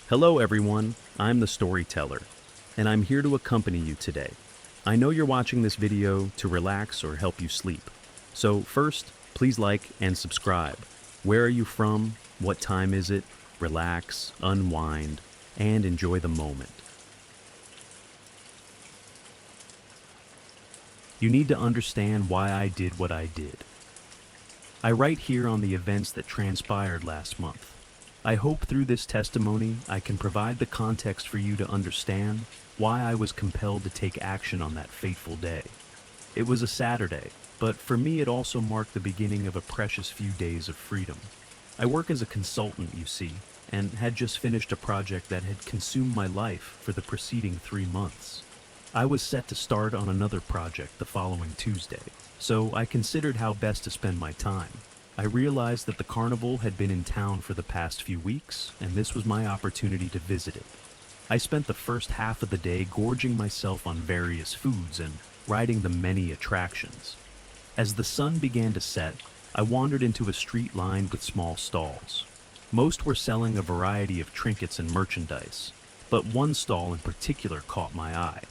Hello everyone, I'm the storyteller, and I'm here to accompany you today. I know you're watching this video to relax or help you sleep. So first, please like and subscribe. Where are you from? What time is it? Relax, unwind, and enjoy the moment. You need to understand why I did what I did. I write here on the events that transpired last month. I hope through this testimony I can provide the context for you to understand why I was compelled to take action on that fateful day. It was a Saturday, but for me it also marked the beginning of a precious few days of freedom. I work as a consultant, you see, and had just finished a project that had consumed my life for the preceding 3 months. I was set to start on another project the following Tuesday, so I considered how best to spend my time. I realized that the carnival had been in town for the past few weeks, and this was my opportunity to visit it. I spent the first half of the day gorging myself on various foods and riding the many attractions. As the sun began to set, I wandered into a street lined with small stalls. Most were selling a variety of trinkets and merchandise, but one stall in particular caught my eye.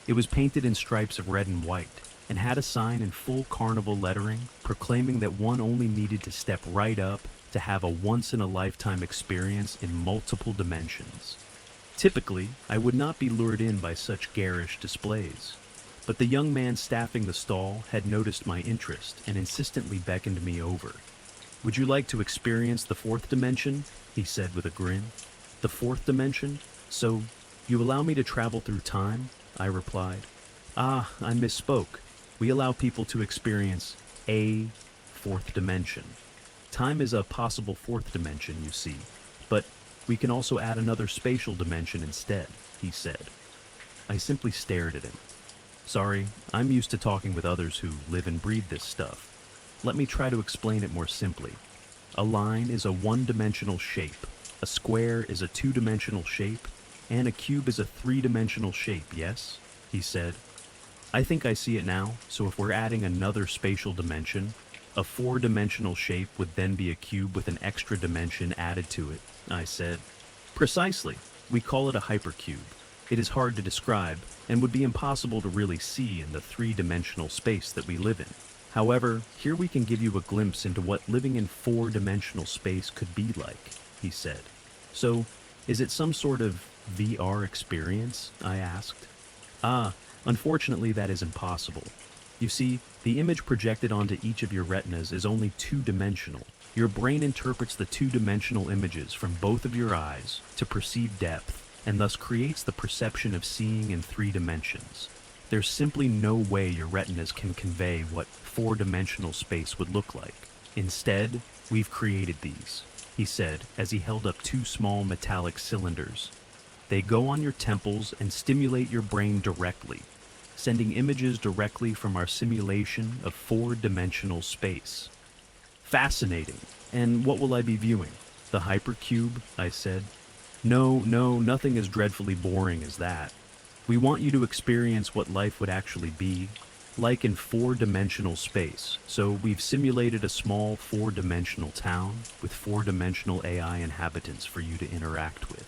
It was painted in stripes of red and white, and had a sign in full carnival lettering proclaiming that one only needed to step right up to have a once-in-a-lifetime experience in multiple dimensions. Typically, I would not be lured in by such garish displays, but the young man staffing the stall had noticed my interest and insistently beckoned me over. "Would you like to experience the fourth dimension?" he said with a grin. "The fourth dimension? So, you allow me to travel through time?" I replied. "Ah, I misspoke. We allow people to experience a fourth dimension. Time is a possible fourth dimension, you see, but we can also add another spatial dimension instead," he said. I simply stared at him. "Sorry, I'm used to talking with others who live and breathe this stuff. Let me try to explain it more simply. A line is a one-dimensional shape, a square is a two-dimensional shape, and a cube is a three-dimensional shape, yes?" he said. "I think I see it now, so if we're adding another spatial dimension, a four-dimensional shape would then be a cube with an extra dimension added to it," I said. "Precisely. We call it a hypercube. It is hard to describe, and would be impossible to really see in the three-dimensional space that we live in. However, here we can give you a glimpse into what living in four-dimensional space could be like," he said. "So, is it some sort of VR experience?" I asked. Unfortunately, that is impossible. You see, the image projected onto each of your retinas is only two-dimensional. Your brain interprets the two-dimensional images from both of your eyes to perceive depth, and thus creates the perception of seeing in 3 dimensions. There's simply no way your retinas can convey what four-dimensional space would look like. Instead, we've created these," he said as he held up 2 small metallic cylinders. "They go on your temples and stimulate your brain directly, sending images directly from our simulation of four-dimensional space." "Fascinating. And what will I be viewing? The hypercube?" I said. No, nothing as dreadfully boring as that. We want you to experience what life would actually be like in four-dimensional space, so we've simulated a small four-dimensional town with four-dimensional AI inhabitants for you to interact with,"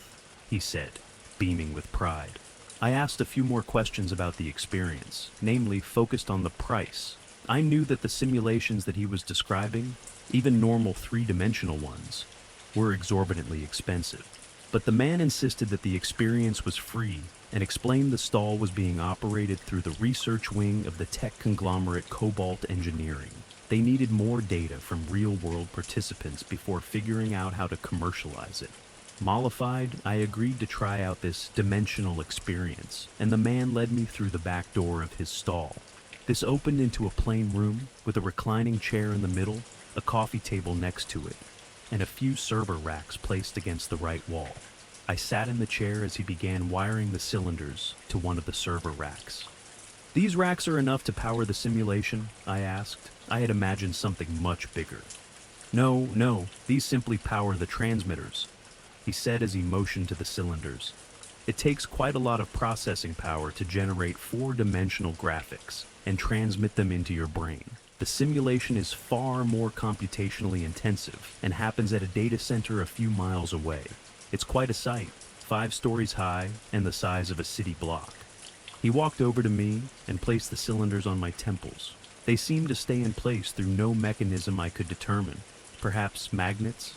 he said, beaming with pride. I asked a few more questions about the experience, namely focused on the price. I knew that the simulations that he was describing, even normal three-dimensional ones, were exorbitantly expensive. But the man insisted that the experience was free and explained the stall was being operated through the research wing of the tech conglomerate Cobalt Engineering. They needed more data from real-world participants before figuring out how to commercialize it. Mollified, I agreed to try out this dimensional experience, and the man led me through the back door of his stall. This opened into a plain room with a reclining chair in the middle, a coffee table next to it, and a few server racks placed against the right wall. I sat in the chair as he began wiring the cylinders to one of the server racks. "These racks are enough to power the simulation?" I asked. I had imagined something much bigger. No, these simply power the transmitters," he said as he motioned to the cylinders. "It takes quite a lot of processing power to generate four-dimensional graphics and transmit them into your brain. The simulation is far more computationally intensive and happens at a data center a few miles away. It's quite a sight. 5 stories high and the size of a city block. He walked over to me and placed the cylinders on my temples. They seemed to stay in place through no mechanism I could determine. Perhaps magnets?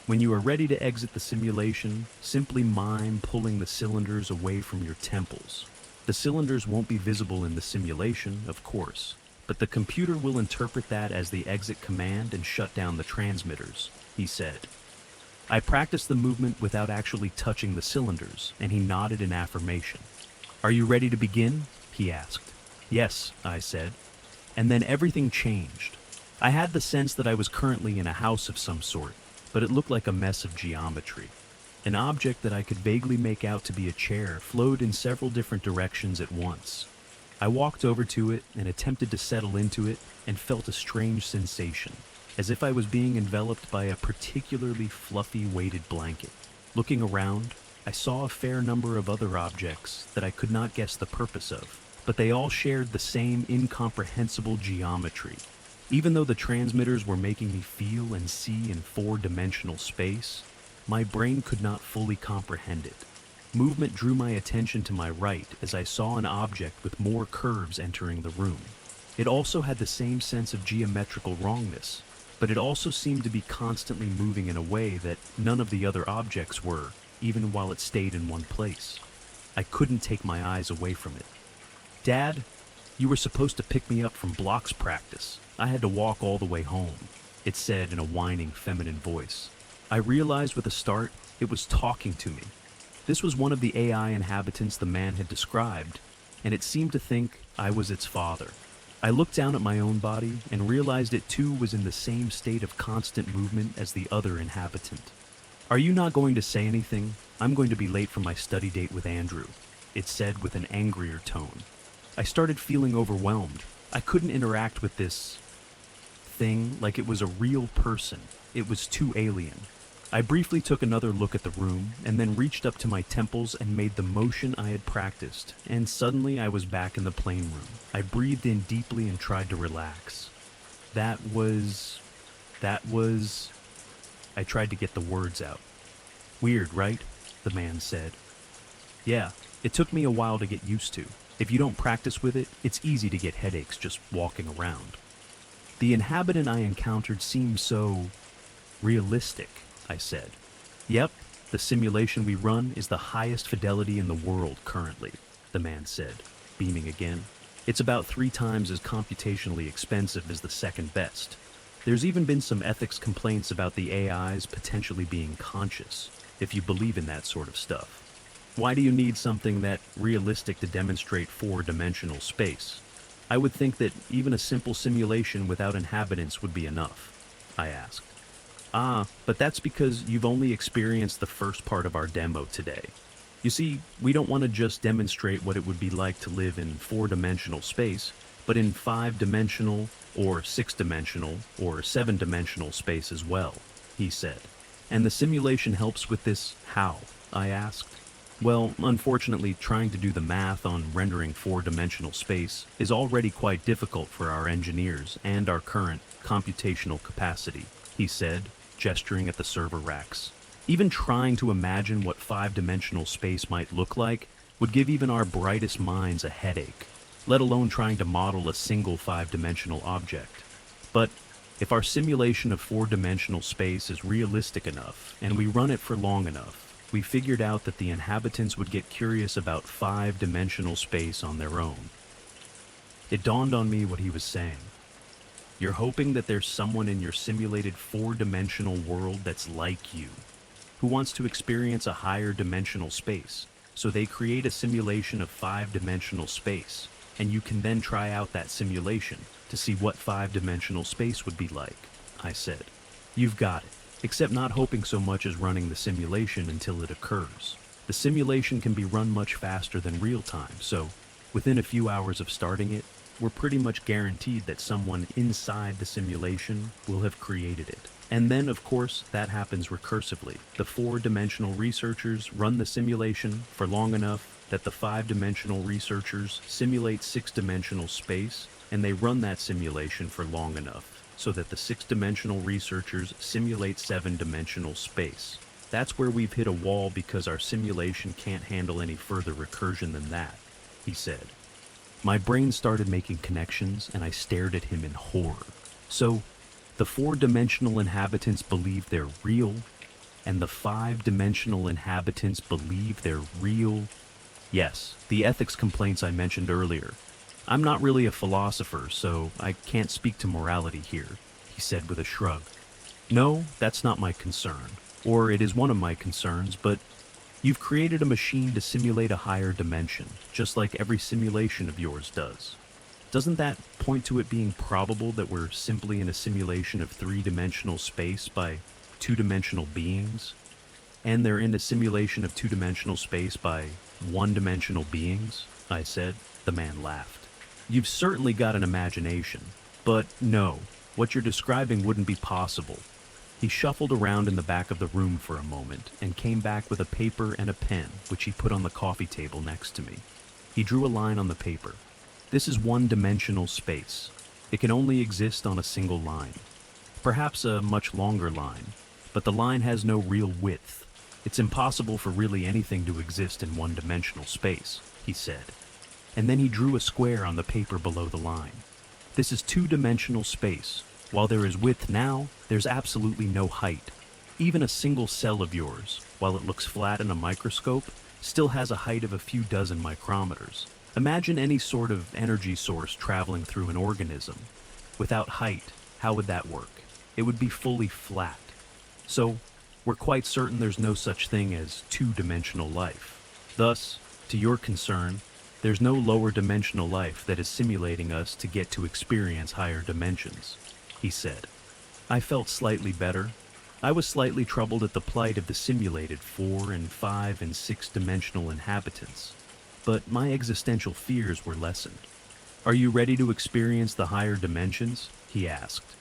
When you are ready to exit the simulation, simply mime pulling the cylinders away from your temples. The cylinders won't be visible in the simulation, of course, but the computer will interpret that as the exit command and shut down the transmitters, he said. I practiced the movement without actually touching the cylinders, and he nodded in affirmation. Are you ready to begin? He asked. Yes, I said. And then everything changed. I had the sense that I was currently in a house of some sort, but it looked like a mess of geometry. An object that I could vaguely make out to be a chair flowed in several different directions at once. I walked over to it and attempted to settle into it and felt a strange sensation, as if I was being enveloped by a particularly fluffy weighted blanket. Looking around, I saw a fair number of other objects that I could not guess the purpose of, but they all shared the same incomprehensible geometry. Even though the transmitters were making me feel and see in 4-dimensional space, my brain could not fully comprehend it. Movement drew my attention to my right as I saw an object with more curves entering the room. It also had the same sense of geometrical wrongness, but it also seemed to be constantly moving in a way that none of the other objects were, even while it stayed in one place. I couldn't take my eyes away from it. Dad, you were supposed to pick me up from blocks practice. I had to walk all the way home, it said in a whining feminine voice. I realized with a start it was talking to me. This was one of the AI inhabitants the man had described, and it seemed to think I was its father. I looked down at my own body and realized it too was in the same state of constant movement as the other inhabitant. Are you not going to say anything? I'm going to be late for my study date with Andrew, it said with an angrier tone. I started feeling overwhelmed. I couldn't interact with this thing like it was a real person. It was too alien. I briefly took another look at the room and then reached up to my temples and made the motion I had practiced, and suddenly I was back in the plane room. I breathed in deeply and tried to relax. That was... I tried to get the words out. Weird, right? The man said. Yeah, it took me a while to get used to. If you don't practice with it, it's easy to get headaches just walking around. The inhabitant I encountered seemed so realistic, I said. Yep, the simulation we run is the highest fidelity in the world currently, the man said, beaming again. It's about 3 times as computationally expensive as the second best. There's even been some ethics complaints about the AIs potentially being conscious, if you believe in that sort of stuff. Why do you need something that realistic to demonstrate 4-dimensional space? I would think that even a simple simulation without inhabitants would be enough, I asked. But that's because you've only experienced the first part of our demo today. You see, we don't want to just demonstrate what it would be like to live in 4-dimensional space, but in 5-dimensional, or 6-dimensional, or 7-dimensional space as well, he said. And the simulation helps with this how? I asked. Well, unfortunately, trying to do the math on rendering 4-dimensional space is already quite difficult for our engineers and our current computational capacity, he said, gesturing at the server racks. Even trying to imagine what 5-dimensional space might look like would give even our brightest minds a headache, let alone trying to model a single 5-dimensional object. But if our simulation of 4-dimensional space is realistic enough, and we run it for long enough, we figured out that the inhabitants would get curious about 5-dimensional space on their own. It dawned on me what he was saying. You're hoping that there's someone in your simulated 4-dimensional world that's like you, who wants to experience a higher dimensional space, so they create a simulation of 5-dimensional space, and you can then try out that simulation to see what 5-dimensional space would be like, I said. You've got it. Except not hoping so much as running the simulation until it occurs. The simulation can be run much faster than real time, so within a few hours of starting it, we're pretty much guaranteed that someone inside the simulation will have created it. And then, of course, that happens recursively. The 4-dimensional researchers run the simulation for long enough that the 5-dimensional researchers simulate 6-dimensional space, and they run that simulation for long enough so that the 6-dimensional researchers simulate 7-dimensional space. That's where we've hit a wall because our simulation can't handle any further recursion than that, he said. My brain started making connections, and I stared at him in horror. So, the four-dimensional inhabitants believe they're real, and the five-dimensional inhabitants believe they're real? Yes, the ethics complaints I mentioned earlier. I'm not really a philosopher, so I can't speak to morality here, he said with a shrug. No, that's not my concern. Or it is one of my concerns, but you've created a machine to simulate a higher dimension, just like every simulation of yours does. Doesn't that point to it being probable that we're simply in a simulation of three-dimensional space by two-dimensional beings? And they're in a simulation of two-dimensional space by one-dimensional beings? I said. The man laughed. You've certainly got an imagination, but no, what you're describing wouldn't be possible. He shuffled around in the back of the room for a moment and came back with a paper and a pen, which he put on the coffee table next to me. He drew a line on the paper. This is one-dimensional space. It can only exist on a single line. Perhaps a much longer line, but the line has no real width. It's impossible for really anything to exist in one-dimensional space, he said. And then he drew a square on the paper below the line. This is two-dimensional space. While there is width now, there's absolutely no height. Even a single cell of yours, while it looks flat in a microscope, still has a height of a few dozen micrometers. Imagine any sort of energy source traveling through an organism. Without height, how would that work? It would be fully flat. So, we're quite certain there's no such thing as two-dimensional life. Thus, to your concern, there's no lower dimensional life that is simulating us to get to experience higher dimensions, he said. I felt slightly better. I was slightly troubled at the plight of the simulated 4 and 5 and 6-dimensional inhabitants, but my existential fears were lessened. Are you ready to experience the higher dimensions? He asked.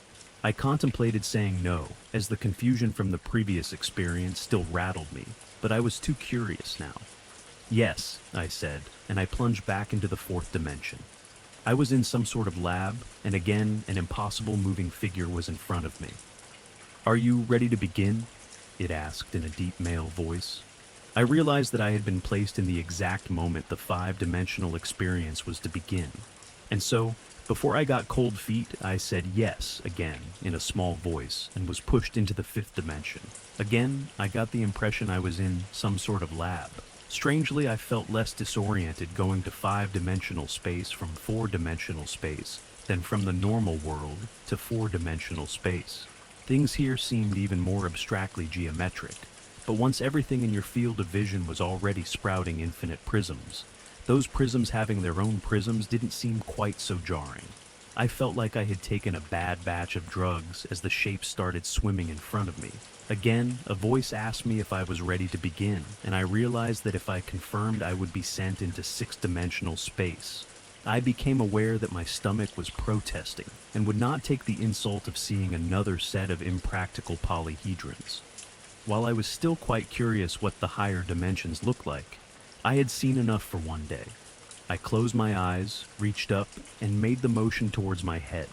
I contemplated saying no, as the confusion from the previous experience still rattled me, but I was too curious now. Yes, I said, and I plunged back into the 4th dimension. I was in some sort of lab, and again, an impossible moving figure was in front of me. Are you ready to begin? It asked in a deep male voice. I realized that I had been placed in the exact moment the 5-dimensional experience was to begin, and so, before I got cold feet, I said yes again in a small voice and was pushed into the 5th dimension. Again, I got the impression I was in some sort of lab. Strangely, I felt less disoriented going to 5-dimensional space from 4-dimensional space than from the normal world to 4-dimensional space. Things here seemed even more abstractly geometric, but once everything in your field of vision was already sprouting infinite prisms, those prisms having their own prisms didn't seem quite so jarring. I felt like I had taken a bad batch of drugs as the shapes started swimming in front of me. Again, a voice asked me if I was ready to begin, and I realized that if I confirmed I would be sent into 6-dimensional space. I became aware that my stomach was protesting and would not take the insult of seeing another set of impractical polyhedrons. While I was still quite curious what the higher dimensions looked like, I had seen enough for one day. I closed my eyes, reached up, and made the motion towards my head.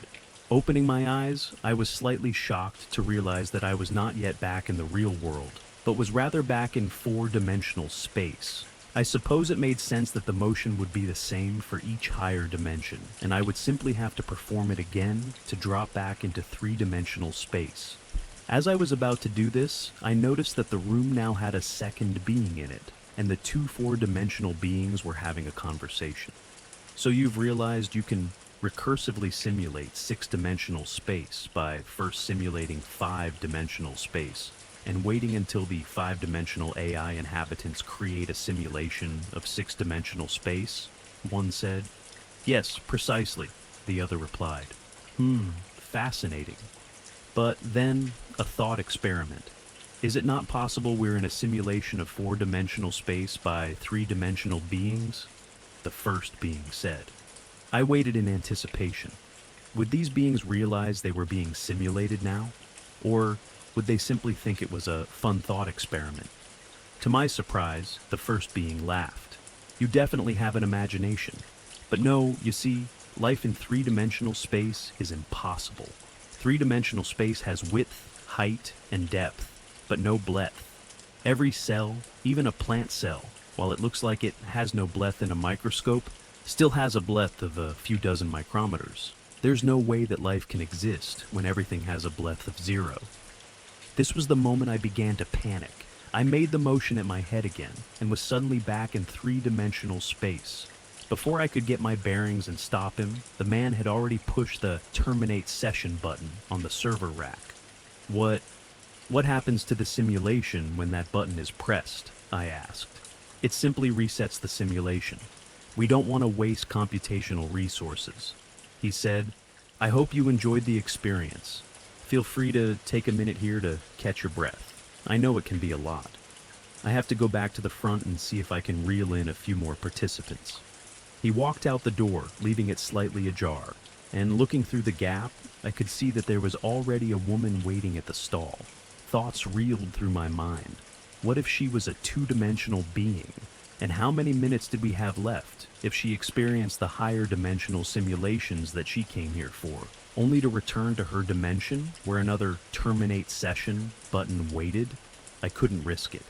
Opening my eyes, I was slightly shocked to realize that I was not yet back in the real world, but was rather back in 4-dimensional space. I suppose it made sense that the motion would be the same for each higher dimension, and I would simply have to perform it again to drop back into 3-dimensional space. As I was about to do this, I noticed that the room now had a second being in it, and the two 4-dimensional beings were having a conversation. So you've realized you can recursively simulate 6-dimensional space by first simulating 5-dimensional space and waiting until the 5-dimensional AI inhabitants create a simulation of 6-dimensional space, one said. Yes, precisely, the other replied. Fascinating. But then, a thought experiment. Is it not possible we're in a simulation of 4-dimensional space by 3-dimensional beings? The first being said. I waited in anticipation. Would these beings realize they were being simulated now? Or would they simply think it was a fun thought experiment? To my surprise, the first being laughed. You definitely have an imagination. But no, you see, life in 3-dimensional space is impossible. 3-dimensional space has width, height, and depth, but no breadth. Every cell, even a plant cell, while it looks like it has no breadth in a microscope, still has a breadth of a few dozen micrometers. There's no way that life can exist when everything has a breadth of 0. This was the moment I began to panic. I made the motion at my head again and was suddenly back in three-dimensional space. Before I could get my bearings and stop him, the man had already pushed the terminate session button on the server rack. What happens to the simulation when that button is pressed? I asked. It simply resets the simulation. We don't want to waste computational resources. He said, I hope you enjoyed the experience. Feel free to take a minute here to catch your breath. I know it can be a lot. I have to go back to the front and see if I can reel in a few more participants. He walked out the door, leaving it slightly ajar, and looking through the gap, I could see that there was already a woman waiting at the stall. Thoughts reeled through my mind. What if she was a two-dimensional being? And how many minutes did we have left if she experienced the higher dimensional simulations that she came here for, only to return to her dimension where another terminate session button waited? I couldn't risk it.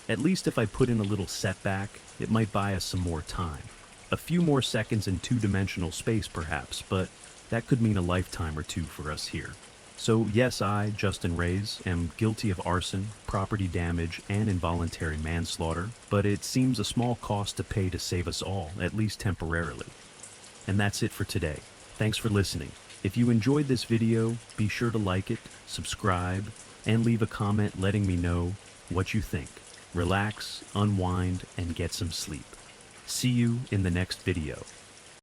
At least if I put in a little setback, it might buy us some more time. A few more seconds in two-dimensional space perhaps, but that could mean a lifetime or two for us here. So yes, I, Justin Reyes, am guilty of arson, property damage, and involuntary manslaughter, but it seems a small cost to pay to save us all, at least temporarily. And that's it for today. Thanks for listening. If you enjoyed this video, be sure to like it, subscribe, and leave a comment letting me know what you think. Relax, unwind, and get some sleep. See you in the next video.